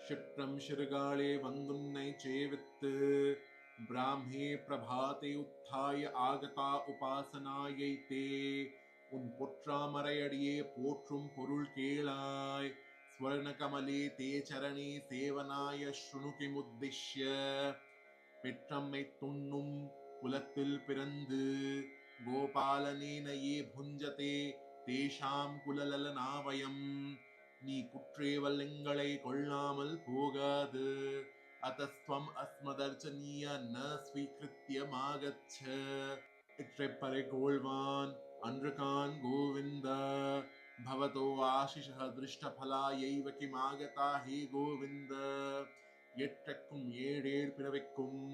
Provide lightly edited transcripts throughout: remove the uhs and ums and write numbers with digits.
क्षिप्रं शिरगाळे वन्दुन्नै चेवित् ब्राह्मे प्रभाते उत्थाय आगता उपासनायैते உன் பொற்றாமரையடியே போற்றும் பொருள் கேளாய் ஸ்வர்ணகமலே தே சரணே சேவனாய ஸ்ருணுகிமுத்திஷ்ய பெற்றம்மை துண்ணும் குலத்தில் பிறந்து கோபாலனேன ஏ புஞ்சதே தேஷாம் குலலலனாவயம் நீ குற்றேவல் எங்களை கொள்ளாமல் போகாது அத்தஸ்துவம் அஸ்மதர்ச்சனீய ந ஸ்வீகிருத்தியமாகச்ச இற்றைப்பறை கோள்வான் அன்றுகான் கோவிந்த பவதோ ஆசிஷः திருஷ்டபலாயைவ கிமாகதா ஹே கோவிந்த எட்டக்கும் ஏழேழ் பிறவிக்கும்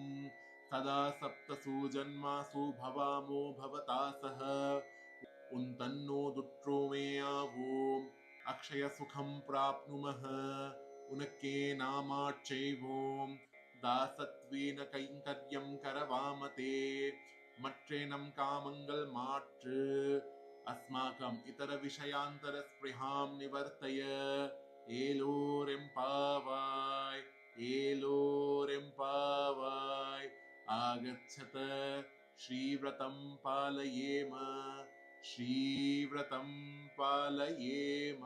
சதா சப்தசு ஜன்மாசு பவாமோ பவதா சஹ உன் தன்னோதுற்றோமே ஆவோம் அக்ஷய சுகம் பிராப்னுமஹ உனக்கே நாமாட்செய்வோம் தாசத்வேன கைங்கர்யம் கரவாமதே மற்றேனம் காமங்கள் மாற்று அஸ்மாகம் இதர விஷயாந்தர ஸ்பிருஹாம் நிவர்த்தய ஏலோரெம்பாவாய் ஏலோரெம்பாவாய் ஆகச்சத ஸ்ரீவ்ரதம் பாலயேம श्रीव्रतं पालयेम।